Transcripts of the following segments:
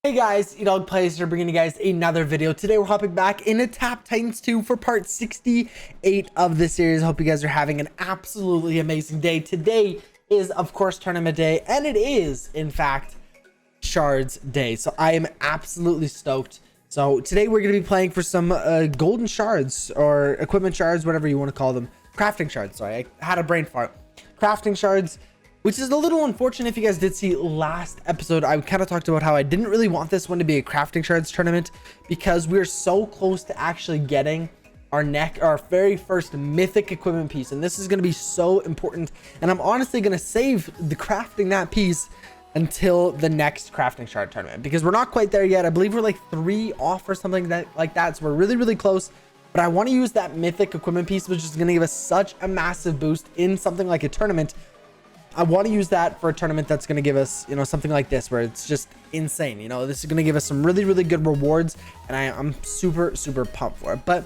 Hey guys, EdogPlays here, bringing you guys another video. Today we're hopping back into Tap Titans 2 for part 68 of the series. Hope you guys are having an absolutely amazing day. Today is, of course, tournament day, and it is, in fact, Shards Day. So I am absolutely stoked. So today we're going to be playing for some golden shards, or equipment shards, whatever you want to call them. Crafting shards, sorry. I had a brain fart. Crafting shards. Which is a little unfortunate. If you guys did see last episode, I kind of talked about how I didn't really want this one to be a crafting shards tournament because we're so close to actually getting our very first mythic equipment piece, and this is going to be so important. And I'm honestly going to save the crafting that piece until the next crafting shard tournament because we're not quite there yet. I believe we're like 3 off or something like that, so we're really close. But I want to use that mythic equipment piece, which is going to give us such a massive boost in something like a tournament. I want to use that for a tournament that's going to give us, something like this, where it's just insane. This is going to give us some really good rewards, and I'm super pumped for it. But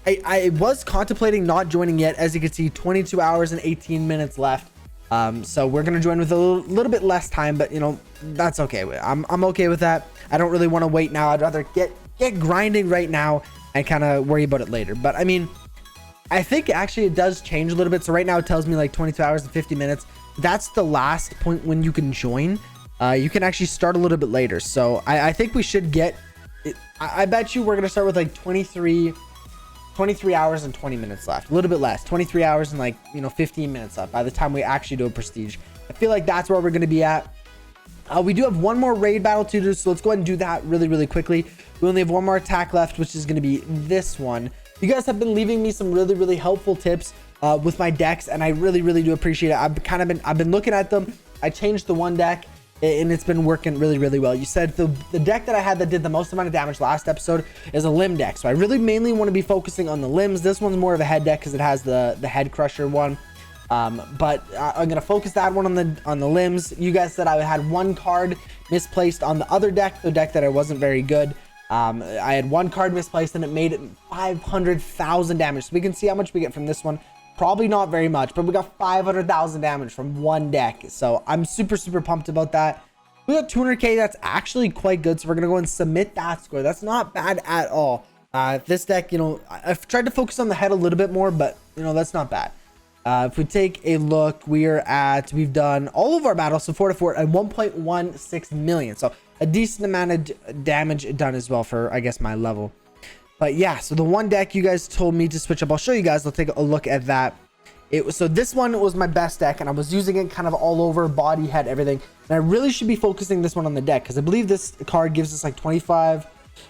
I was contemplating not joining yet. As you can see, 22 hours and 18 minutes left. So we're going to join with a little bit less time, but that's okay. I'm okay with that. I don't really want to wait now. I'd rather get grinding right now and kind of worry about it later. But I mean, I think actually it does change a little bit. So right now it tells me like 22 hours and 50 minutes. That's the last point when you can join. You can actually start a little bit later. So I think we should get it. I bet you we're going to start with like 23 hours and 20 minutes left. A little bit less. 23 hours and like, 15 minutes left by the time we actually do a prestige. I feel like that's where we're going to be at. We do have one more raid battle to do. So let's go ahead and do that really quickly. We only have one more attack left, which is going to be this one. You guys have been leaving me some really helpful tips with my decks, and I really do appreciate it. I've been looking at them. I changed the one deck, and it's been working really well. You said the deck that I had that did the most amount of damage last episode is a limb deck, so I really mainly want to be focusing on the limbs. This one's more of a head deck because it has the head crusher one, but I'm gonna focus that one on the limbs. You guys said I had one card misplaced on the other deck, the deck that I wasn't very good. I had one card misplaced and it made it 500,000 damage. So we can see how much we get from this one. Probably not very much, but we got 500,000 damage from one deck. So I'm super pumped about that. We got 200k. That's actually quite good. So we're going to go and submit that score. That's not bad at all. This deck, I've tried to focus on the head a little bit more, but that's not bad. If we take a look, we've done all of our battles, so 4 to 4 and 1.16 million. So a decent amount of damage done as well for, I guess, my level. But yeah, so the one deck you guys told me to switch up, I'll show you guys. I'll take a look at that. So this one was my best deck, and I was using it kind of all over, body, head, everything. And I really should be focusing this one on the deck because I believe this card gives us like 25.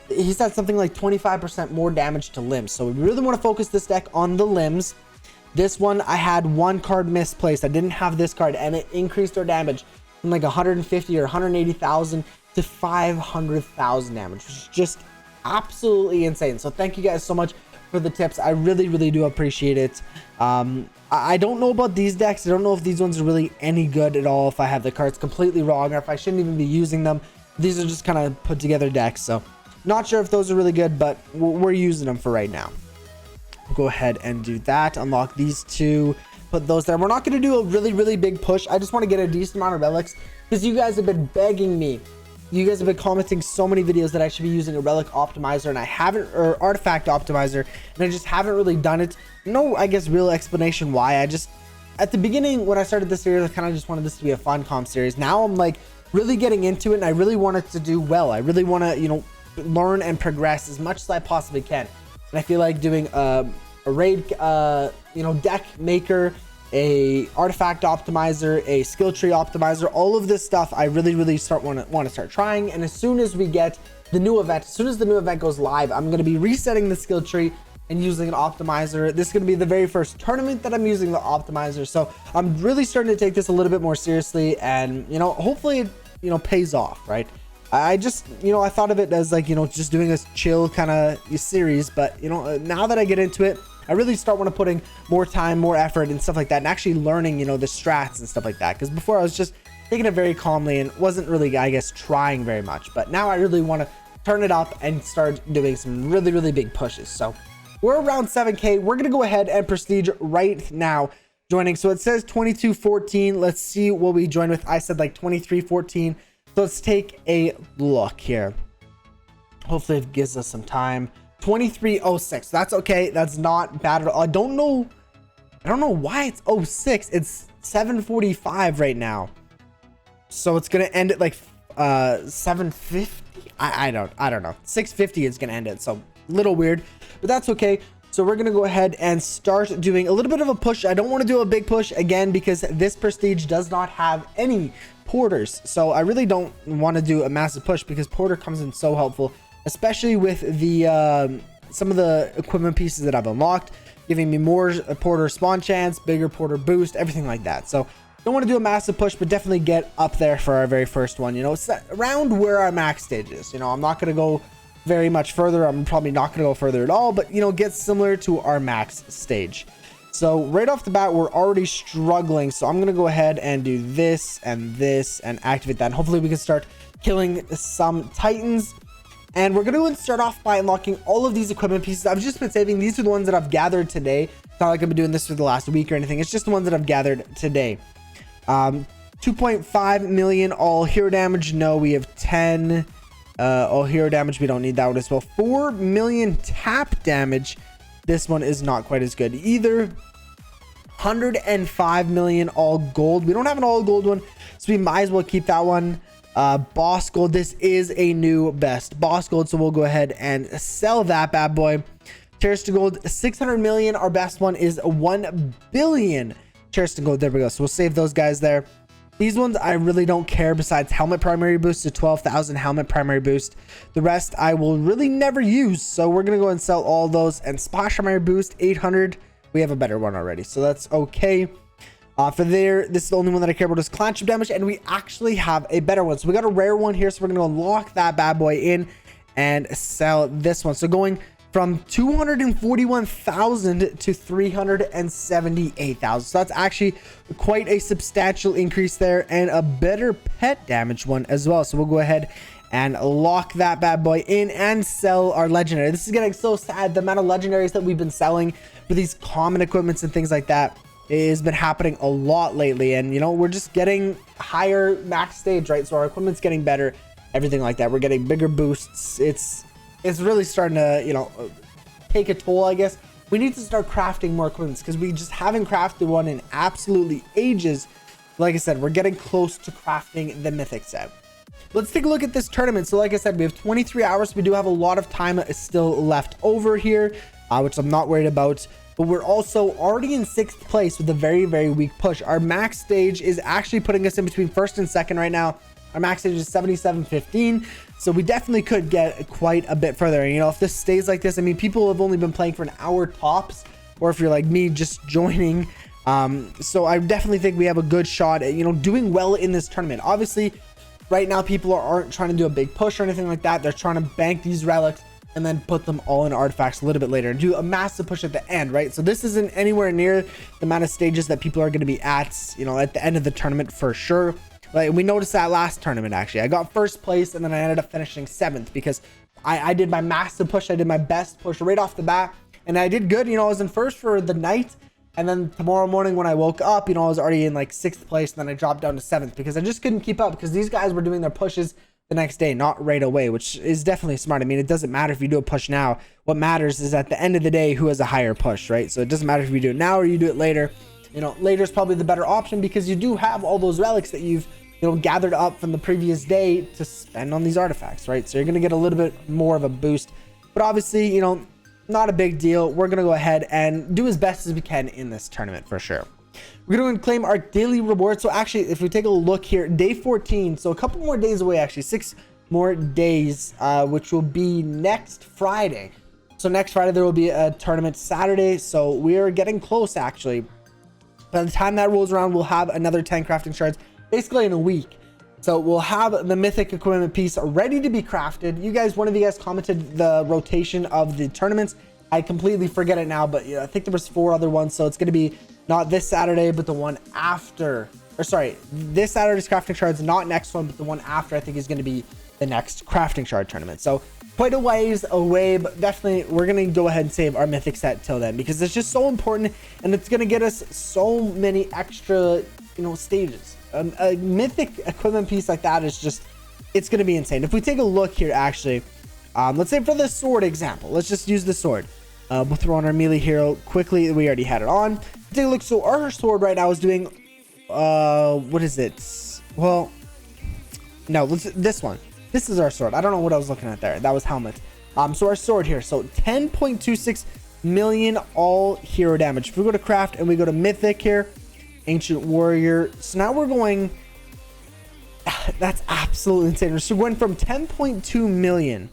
He said something like 25% more damage to limbs. So we really want to focus this deck on the limbs. This one, I had one card misplaced. I didn't have this card, and it increased our damage from like 150 or 180,000 to 500,000 damage, which is just absolutely insane. So thank you guys so much for the tips. I really do appreciate it. I don't know about these decks. I don't know if these ones are really any good at all, if I have the cards completely wrong, or if I shouldn't even be using them. These are just kind of put together decks, so not sure if those are really good, but we're using them for right now. We'll go ahead and do that. Unlock these two, put those there. We're not going to do a really big push. I just want to get a decent amount of relics because you guys have been begging me. You guys have been commenting so many videos that I should be using a relic optimizer, and I haven't, or artifact optimizer, and I just haven't really done it. No, I guess, real explanation why. At the beginning when I started this series, I kind of just wanted this to be a fun comp series. Now I'm like really getting into it, and I really want it to do well. I really want to, learn and progress as much as I possibly can. And I feel like doing a raid, deck maker, a artifact optimizer, a skill tree optimizer, all of this stuff I really want to start trying. And as soon as we get the new event, as soon as the new event goes live, I'm going to be resetting the skill tree and using an optimizer. This is going to be the very first tournament that I'm using the optimizer, so I'm really starting to take this a little bit more seriously, and hopefully it pays off, right? I just I thought of it as like just doing a chill kind of series, but now that I get into it, I really want to putting more time, more effort and stuff like that, and actually learning, the strats and stuff like that. Because before I was just taking it very calmly and wasn't really, I guess, trying very much. But now I really want to turn it up and start doing some really big pushes. So we're around 7k. We're going to go ahead and prestige right now joining. So it says 2214. Let's see what we join with. I said like 2314. So let's take a look here. Hopefully it gives us some time. 2306. That's okay. That's not bad at all. I don't know why it's 06. It's 7:45 right now. So it's gonna end at like 7:50. I don't know. 6:50 is gonna end it. So a little weird, but that's okay. So we're gonna go ahead and start doing a little bit of a push. I don't want to do a big push again because this prestige does not have any porters. So I really don't want to do a massive push because porter comes in so helpful, especially with the some of the equipment pieces that I've unlocked, giving me more porter spawn chance, bigger porter boost, everything like that. So don't want to do a massive push, but definitely get up there for our very first one. You know, it's around where our max stage is. You know, I'm not going to go very much further. I'm probably not going to go further at all, but you know, get similar to our max stage. So right off the bat, we're already struggling. So I'm going to go ahead and do this and activate that. And hopefully we can start killing some titans. And we're going to start off by unlocking all of these equipment pieces. I've just been saving. These are the ones that I've gathered today. It's not like I've been doing this for the last week or anything. It's just the ones that I've gathered today. 2.5 million all hero damage. No, we have 10 all hero damage. We don't need that one as well. 4 million tap damage. This one is not quite as good either. 105 million all gold. We don't have an all gold one, so we might as well keep that one. Boss gold. This is a new best boss gold, so we'll go ahead and sell that bad boy. Terrorist gold, 600 million. Our best one is 1 billion terrorist gold. There we go. So we'll save those guys there. These ones I really don't care, besides helmet primary boost to 12,000 helmet primary boost. The rest I will really never use, so we're gonna go and sell all those. And splash primary boost 800. We have a better one already, so that's okay. For there, this is the only one that I care about is clan chip damage, and we actually have a better one. So we got a rare one here, so we're gonna lock that bad boy in and sell this one. So going from 241,000 to 378,000. So that's actually quite a substantial increase there, and a better pet damage one as well. So we'll go ahead and lock that bad boy in and sell our legendary. This is getting so sad. The amount of legendaries that we've been selling for these common equipments and things like that has been happening a lot lately, and you know, we're just getting higher max stage, right? So our equipment's getting better, everything like that. We're getting bigger boosts. It's really starting to, you know, take a toll, I guess. We need to start crafting more equipments because we just haven't crafted one in absolutely ages. Like I said, we're getting close to crafting the mythic set. Let's take a look at this tournament. So like I said, we have 23 hours. We do have a lot of time still left over here, which I'm not worried about. But we're also already in 6th place with a very, very weak push. Our max stage is actually putting us in between 1st and 2nd right now. Our max stage is 77.15. So we definitely could get quite a bit further. And, you know, if this stays like this, I mean, people have only been playing for an hour tops, or if you're like me, just joining. So I definitely think we have a good shot at, you know, doing well in this tournament. Obviously, right now, people aren't trying to do a big push or anything like that. They're trying to bank these relics and then put them all in artifacts a little bit later and do a massive push at the end, right? So this isn't anywhere near the amount of stages that people are going to be at, you know, at the end of the tournament for sure. Like we noticed that last tournament, actually. I got 1st place and then I ended up finishing 7th because I did my massive push. I did my best push right off the bat and I did good. You know, I was in 1st for the night, and then tomorrow morning when I woke up, you know, I was already in like 6th place, and then I dropped down to 7th because I just couldn't keep up because these guys were doing their pushes the next day, not right away, which is definitely smart. I mean, it doesn't matter if you do a push now. What matters is at the end of the day, who has a higher push, right? So it doesn't matter if you do it now or you do it later. You know, later is probably the better option because you do have all those relics that you've, you know, gathered up from the previous day to spend on these artifacts, right? So you're going to get a little bit more of a boost, but obviously, you know, not a big deal. We're going to go ahead and do as best as we can in this tournament for sure. We're going to claim our daily reward. So actually, if we take a look here, day 14, so a couple more days away, actually 6 more days, which will be next Friday. So next Friday, there will be a tournament Saturday. So we are getting close, actually. By the time that rolls around, we'll have another 10 crafting shards, basically in a week. So we'll have the mythic equipment piece ready to be crafted. You guys, one of you guys commented the rotation of the tournaments. I completely forget it now, but yeah, I think there was 4 other ones. So it's going to be not this Saturday, but the one after, or sorry, this Saturday's crafting shards, not next one, but the one after I think is going to be the next crafting shard tournament. So quite a ways away, but definitely we're going to go ahead and save our mythic set till then because it's just so important and it's going to get us so many extra, you know, stages. A mythic equipment piece like that is just it's going to be insane. If we take a look here, actually, let's say for the sword example, let's just use the sword. We'll throw on our melee hero quickly. We already had it on. Take a look. So our sword right now is doing, what is it? Well, no, this one. This is our sword. I don't know what I was looking at there. That was helmet. So our sword here. So 10.26 million all hero damage. If we go to craft and we go to mythic here, ancient warrior. So now we're going, that's absolutely insane. So we're going from 10.2 million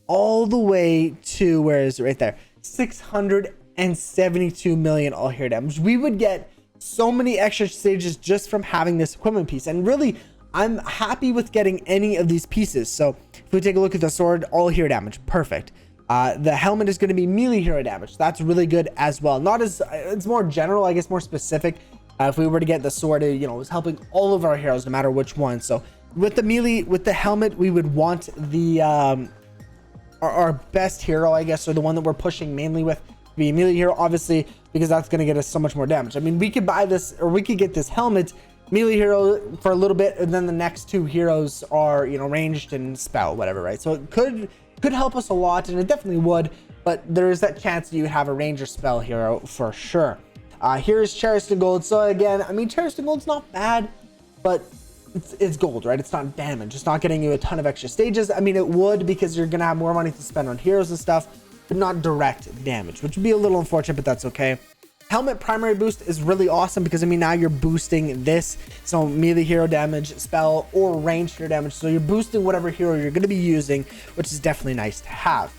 all the way to, where is it, right there, 672 million all hero damage. We would get so many extra stages just from having this equipment piece. And really, I'm happy with getting any of these pieces. So if we take a look at the sword, all hero damage, perfect. The helmet is going to be melee hero damage. That's really good as well. Not as, it's more general, I guess, more specific. If we were to get the sword, it, you know, was helping all of our heroes, no matter which one. So with the melee, with the helmet, we would want the our best hero, I guess, or the one that we're pushing mainly with, be melee hero, obviously, because that's going to get us so much more damage. I mean, we could buy this, or we could get this helmet melee hero for a little bit, and then the next two heroes are, you know, ranged and spell, whatever, right? So it could help us a lot, and it definitely would, but there is that chance that you would have a ranger spell hero for sure. Here's Cherished in Gold. So again, I mean, Cherished in Gold's not bad, but it's gold, right? It's not damage. It's not getting you a ton of extra stages. I mean, it would, because you're gonna have more money to spend on heroes and stuff, but not direct damage, which would be a little unfortunate, but that's okay. Helmet primary boost is really awesome, because I mean, now you're boosting this, so melee hero damage, spell, or ranged hero damage. So you're boosting whatever hero you're going to be using, which is definitely nice to have.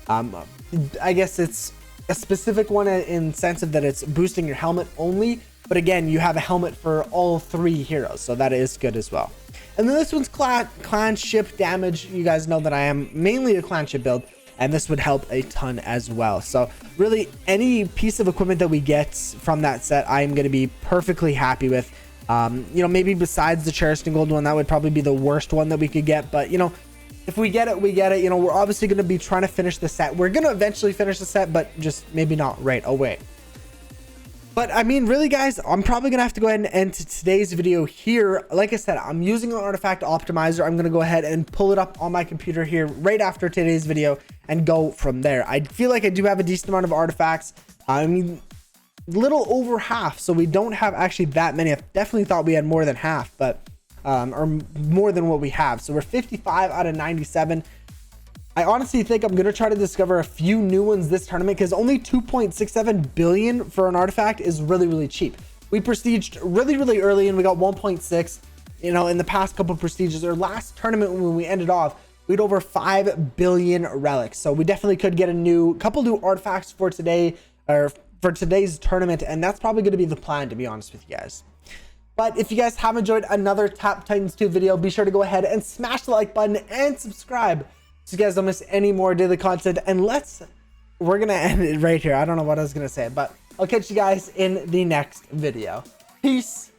I guess it's a specific one in sense of that it's boosting your helmet only, but again, you have a helmet for all three heroes, so that is good as well. And then this one's clan ship damage. You guys know that I am mainly a clan ship build, and this would help a ton as well. So really, any piece of equipment that we get from that set, I'm going to be perfectly happy with. You know, maybe besides the Cherished in Gold one, that would probably be the worst one that we could get, but you know, if we get it, we get it. You know, we're obviously going to be trying to finish the set. We're going to eventually finish the set, but just maybe not right away. But I mean, really, guys, I'm probably going to have to go ahead and end today's video here. Like I said, I'm using an artifact optimizer. I'm going to go ahead and pull it up on my computer here right after today's video and go from there. I feel like I do have a decent amount of artifacts. I mean, little over half, so we don't have actually that many. I definitely thought we had more than half, but or more than what we have. So we're 55 out of 97. I honestly think I'm going to try to discover a few new ones this tournament, because only 2.67 billion for an artifact is really, really cheap. We prestiged really, really early, and we got 1.6, you know, in the past couple of prestiges. Or last tournament when we ended off, we had over 5 billion relics. So we definitely could get a couple new artifacts for today, or for today's tournament, and that's probably going to be the plan, to be honest with you guys. But if you guys have enjoyed another Tap Titans 2 video, be sure to go ahead and smash the like button and subscribe, so you guys don't miss any more daily content. And we're gonna end it right here. I don't know what I was gonna say, but I'll catch you guys in the next video. Peace.